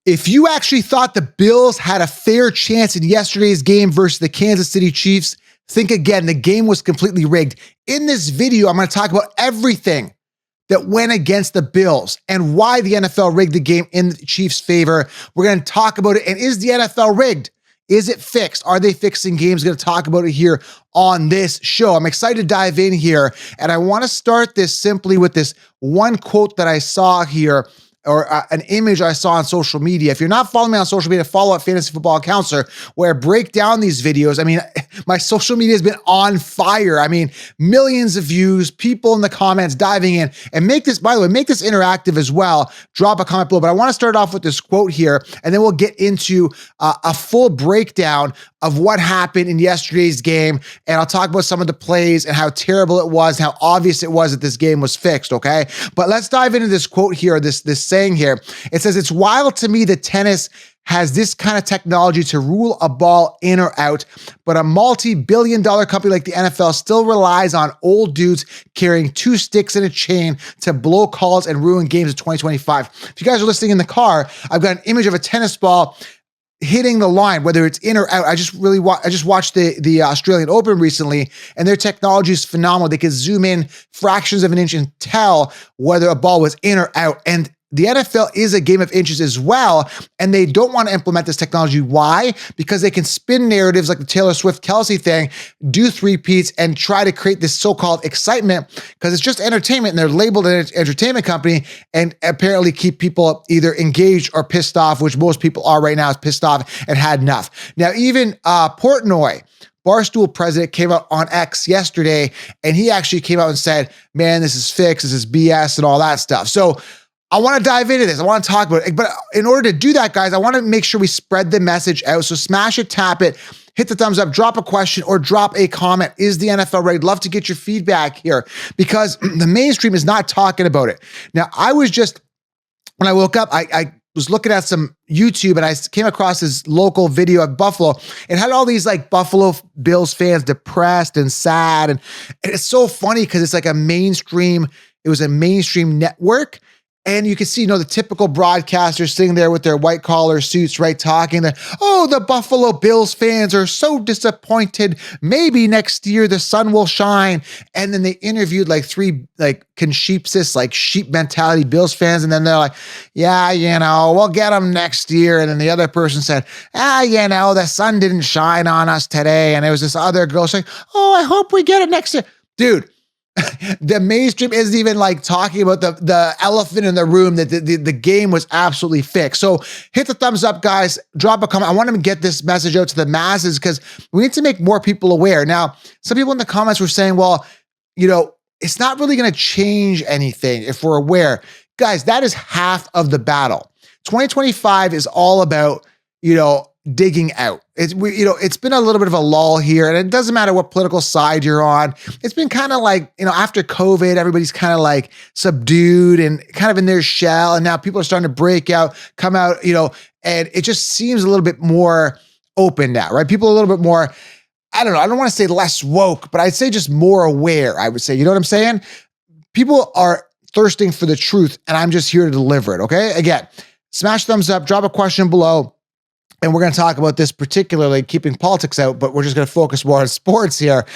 If you actually thought the Bills had a fair chance in yesterday's game versus the Kansas City Chiefs, think again. The game was completely rigged. In this video, I'm going to talk about everything that went against the Bills and why the NFL rigged the game in the Chiefs' favor. We're going to talk about it. And is the NFL rigged? Is it fixed? Are they fixing games? Going to talk about it here on this show. I'm excited to dive in here. And I want to start this simply with this one quote that I saw here, or an image I saw on social media. If you're not following me on social media, follow at Fantasy Football Counselor, where I break down these videos. I mean, my social media has been on fire. I mean, millions of views, people in the comments diving in, and make this, by the way, make this interactive as well. Drop a comment below. But I want to start off with this quote here, and then we'll get into a full breakdown of what happened in yesterday's game. And I'll talk about some of the plays and how terrible it was, how obvious it was that this game was fixed, okay? But let's dive into this quote here, this saying here. It says, "It's wild to me that tennis has this kind of technology to rule a ball in or out, but a multi-billion-dollar company like the NFL still relies on old dudes carrying two sticks and a chain to blow calls and ruin games of 2025. If you guys are listening in the car, I've got an image of a tennis ball hitting the line, whether it's in or out. I just watched the Australian Open recently, and their technology is phenomenal. They could zoom in fractions of an inch and tell whether a ball was in or out. And the NFL is a game of inches as well, and they don't want to implement this technology. Why? Because they can spin narratives like the Taylor Swift-Kelsey thing, do three-peats, and try to create this so-called excitement, because it's just entertainment, and they're labeled an entertainment company, and apparently keep people either engaged or pissed off, which most people are right now, is pissed off and had enough. Now, even Portnoy, Barstool president, came out on X yesterday, and he actually came out and said, man, this is fixed, this is BS, and all that stuff. So I want to dive into this. I want to talk about it. But in order to do that, guys, I want to make sure we spread the message out. So smash it, tap it, hit the thumbs up, drop a question, or drop a comment. Is the NFL ready? Love to get your feedback here, because the mainstream is not talking about it. Now, when I woke up, I was looking at some YouTube, and I came across this local video of Buffalo. It had all these like Buffalo Bills fans depressed and sad. And it's so funny because it's like it was a mainstream network. And you can see, the typical broadcasters sitting there with their white collar suits, right? Talking that, oh, the Buffalo Bills fans are so disappointed. Maybe next year the sun will shine. And then they interviewed like three, sheep mentality Bills fans. And then they're like, yeah, we'll get them next year. And then the other person said, the sun didn't shine on us today. And there was this other girl saying, oh, I hope we get it next year. Dude, the mainstream isn't even like talking about the elephant in the room, that the game was absolutely fixed. So hit the thumbs up, guys. Drop a comment. I want to get this message out to the masses, because we need to make more people aware. Now, some people in the comments were saying, well, it's not really going to change anything if we're aware. Guys, that is half of the battle. 2025 is all about, digging out. It's been a little bit of a lull here, and it doesn't matter what political side you're on. It's been kind of like, after COVID, everybody's kind of like subdued and kind of in their shell. And now people are starting to break out, come out, and it just seems a little bit more open now, right? People are a little bit more, I don't know. I don't want to say less woke, but I'd say just more aware, I would say. You know what I'm saying? People are thirsting for the truth, and I'm just here to deliver it. Okay. Again, smash thumbs up, drop a question below. And we're going to talk about this, particularly keeping politics out, but we're just going to focus more on sports here.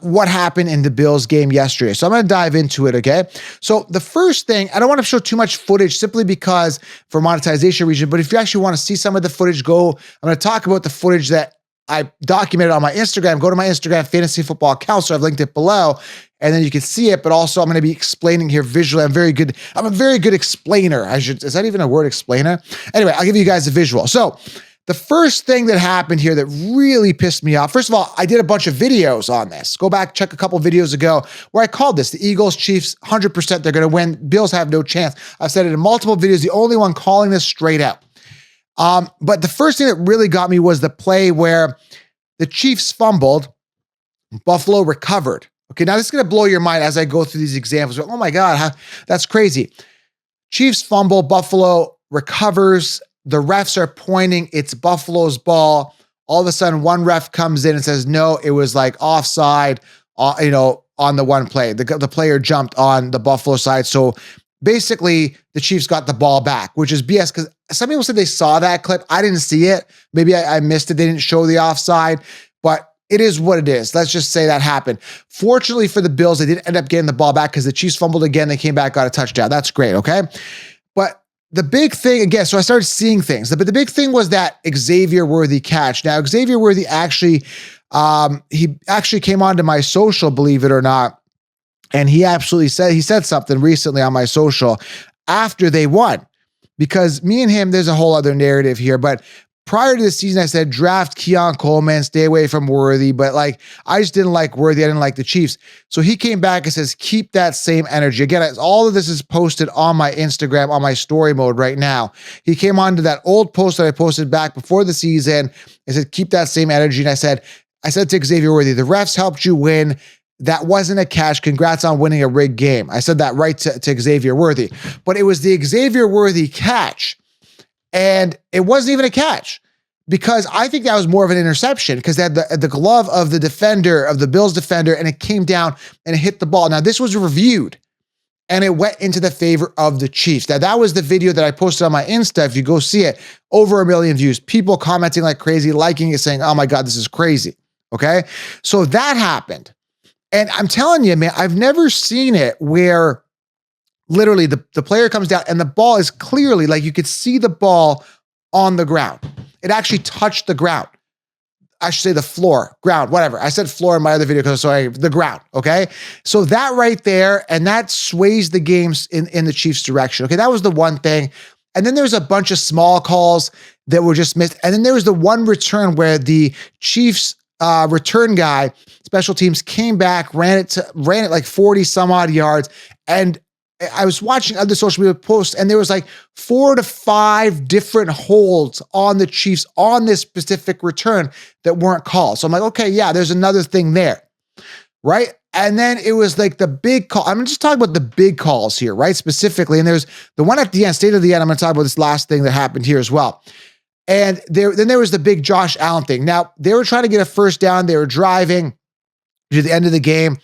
What happened in the Bills game yesterday? So I'm going to dive into it, okay? So the first thing, I don't want to show too much footage simply because for monetization reason, but if you actually want to see some of the footage, I'm going to talk about the footage that I documented on my Instagram. Go to my Instagram, Fantasy Football Counselor. I've linked it below, and then you can see it, but also I'm going to be explaining here visually. I'm a very good explainer. Is that even a word, explainer? Anyway, I'll give you guys a visual. So the first thing that happened here that really pissed me off, first of all, I did a bunch of videos on this. Go back, check a couple videos ago where I called this, the Eagles, Chiefs, 100% they're going to win. Bills have no chance. I've said it in multiple videos, the only one calling this straight out. But the first thing that really got me was the play where the Chiefs fumbled, Buffalo recovered. Okay, now this is going to blow your mind as I go through these examples. Oh my God, that's crazy. Chiefs fumble, Buffalo recovers. The refs are pointing, it's Buffalo's ball. All of a sudden, one ref comes in and says, no, it was like offside, on the one play. The player jumped on the Buffalo side. So basically the Chiefs got the ball back, which is BS because some people said they saw that clip. I didn't see it. Maybe I missed it. They didn't show the offside, but it is what it is. Let's just say that happened. Fortunately for the Bills, they didn't end up getting the ball back because the Chiefs fumbled again. They came back, got a touchdown. That's great, okay? But the big thing, again, so I started seeing things. But the big thing was that Xavier Worthy catch. Now, Xavier Worthy actually, he actually came onto my social, believe it or not, and he said something recently on my social after they won. Because me and him, there's a whole other narrative here, but prior to the season, I said, draft Keon Coleman, stay away from Worthy. But I just didn't like Worthy. I didn't like the Chiefs. So he came back and says, keep that same energy. Again, all of this is posted on my Instagram, on my story mode right now. He came on to that old post that I posted back before the season and said, keep that same energy. And I said to Xavier Worthy, the refs helped you win. That wasn't a catch. Congrats on winning a rigged game. I said that right to Xavier Worthy. But it was the Xavier Worthy catch. And it wasn't even a catch because I think that was more of an interception because they had the glove of the defender, of the Bills defender, and it came down and it hit the ball. Now, this was reviewed and it went into the favor of the Chiefs. Now, that was the video that I posted on my Insta. If you go see it, over 1 million views, people commenting like crazy, liking it, saying, oh my God, this is crazy. Okay. So that happened. And I'm telling you, man, I've never seen it where literally the player comes down and the ball is clearly, like you could see the ball on the ground. It actually touched the ground. I should say the floor, ground, whatever. I said floor in my other video because the ground, okay? So that right there, and that sways the games in the Chiefs' direction, okay? That was the one thing. And then there was a bunch of small calls that were just missed. And then there was the one return where the Chiefs return guy, special teams, came back, ran it like 40 some odd yards. And I was watching other social media posts and there was like 4 to 5 different holds on the Chiefs on this specific return that weren't called. So I'm like, okay, yeah, there's another thing there, right? And then it was like the big call. I'm just talking about the big calls here, right? Specifically. And there's the one at the end, state of the end. I'm going to talk about this last thing that happened here as well. And then there was the big Josh Allen thing. Now, they were trying to get a first down. They were driving to the end of the game.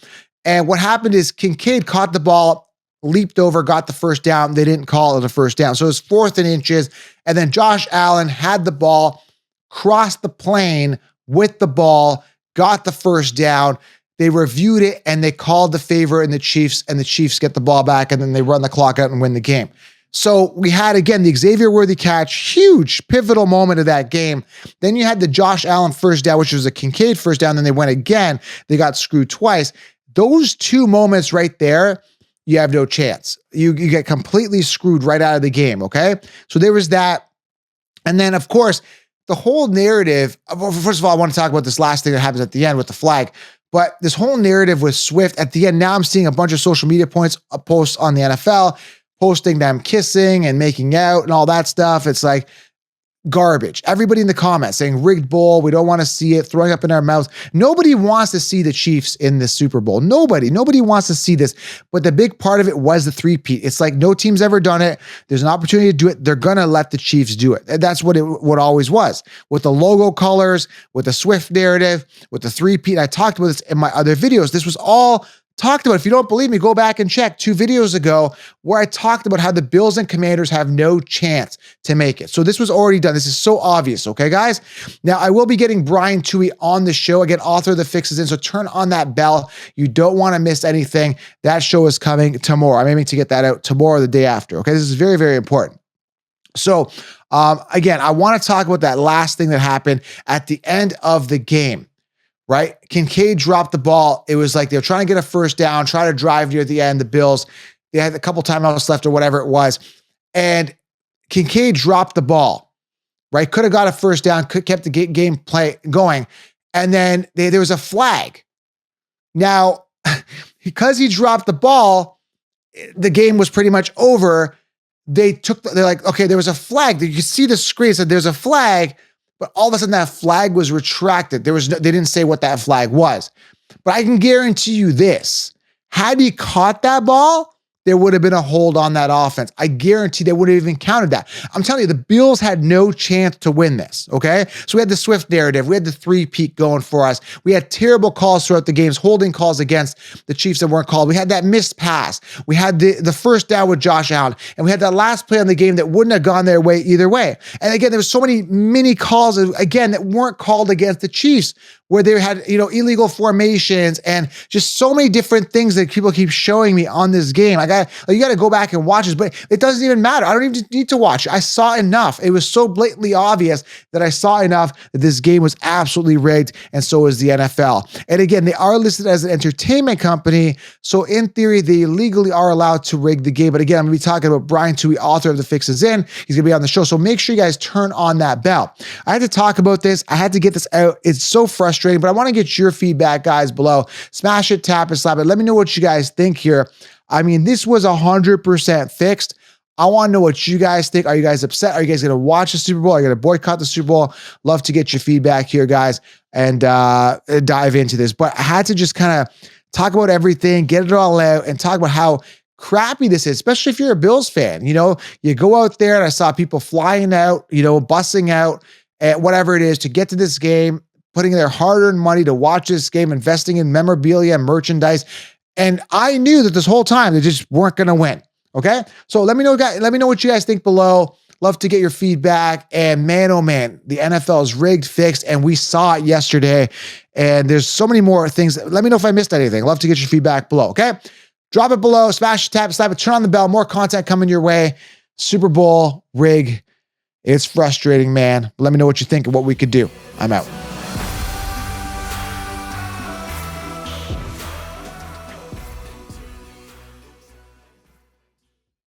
And what happened is Kincaid caught the ball, leaped over, got the first down. They didn't call it a first down. So it was 4th and inches. And then Josh Allen had the ball, crossed the plane with the ball, got the first down. They reviewed it and they called the favor in the Chiefs, and the Chiefs get the ball back and then they run the clock out and win the game. So we had, again, the Xavier Worthy catch, huge pivotal moment of that game. Then you had the Josh Allen first down, which was a Kincaid first down. Then they went again. They got screwed twice. Those 2 moments right there, you have no chance. You get completely screwed right out of the game, okay? So there was that. And then, of course, the whole narrative, first of all, I want to talk about this last thing that happens at the end with the flag. But this whole narrative with Swift at the end, now I'm seeing a bunch of social media posts on the NFL, posting them kissing and making out and all that stuff. It's like garbage. Everybody in the comments saying rigged bowl. We don't want to see it, throwing up in our mouths. Nobody wants to see the Chiefs in this Super Bowl. Nobody wants to see this. But the big part of it was the three-peat. It's like no team's ever done it. There's an opportunity to do it. They're going to let the Chiefs do it. And that's what always was. With the logo colors, with the Swift narrative, with the three-peat. I talked about this in my other videos. This was all talked about. If you don't believe me, go back and check 2 videos ago where I talked about how the Bills and Commanders have no chance to make it. So this was already done. This is so obvious. Okay, guys? Now, I will be getting Brian Toohey on the show. Again, author of The Fix Is In. So turn on that bell. You don't want to miss anything. That show is coming tomorrow. I'm aiming to get that out tomorrow or the day after. Okay, this is very, very important. So again, I want to talk about that last thing that happened at the end of the game. Right? Kincaid dropped the ball. It was like they were trying to get a first down, try to drive near the end. The Bills, they had a couple timeouts left or whatever it was. And Kincaid dropped the ball, right? Could have got a first down, kept the game play going. And then there was a flag. Now, because he dropped the ball, the game was pretty much over. They're like, okay, there was a flag. You could see the screen said there's a flag. But all of a sudden that flag was retracted. They didn't say what that flag was. But I can guarantee you this. Had he caught that ball, there would have been a hold on that offense. I guarantee they would have even counted that. I'm telling you, the Bills had no chance to win this, okay? So we had the Swift narrative. We had the three-peat going for us. We had terrible calls throughout the games, holding calls against the Chiefs that weren't called. We had that missed pass. We had the first down with Josh Allen. And we had that last play on the game that wouldn't have gone their way either way. And again, there was so many mini calls, again, that weren't called against the Chiefs, where they had, illegal formations and just so many different things that people keep showing me on this game. You got to go back and watch this, but it doesn't even matter. I don't even need to watch it. I saw enough. It was so blatantly obvious that I saw enough that this game was absolutely rigged, and so is the NFL. And again, they are listed as an entertainment company, so in theory, they legally are allowed to rig the game. But again, I'm going to be talking about Brian Tui, author of The Fix Is In. He's going to be on the show, so make sure you guys turn on that bell. I had to talk about this. I had to get this out. It's so frustrating, but I want to get your feedback, guys, below. Smash it, tap it, slap it. Let me know what you guys think here. I mean, this was 100% fixed. I want to know what you guys think. Are you guys upset? Are you guys going to watch the Super Bowl? Are you going to boycott the Super Bowl? Love to get your feedback here, guys, and dive into this. But I had to just kind of talk about everything, get it all out, and talk about how crappy this is, especially if you're a Bills fan. You go out there, and I saw people flying out, bussing out, and whatever it is to get to this game, putting their hard-earned money to watch this game, investing in memorabilia and merchandise. And I knew that this whole time they just weren't going to win. Okay. So let me know, guys. Let me know what you guys think below. Love to get your feedback. And man, oh man, the NFL is rigged, fixed, and we saw it yesterday. And there's so many more things. Let me know if I missed anything. Love to get your feedback below. Okay. Drop it below, smash, tap, slap it, turn on the bell. More content coming your way. Super Bowl rig. It's frustrating, man. Let me know what you think and what we could do. I'm out.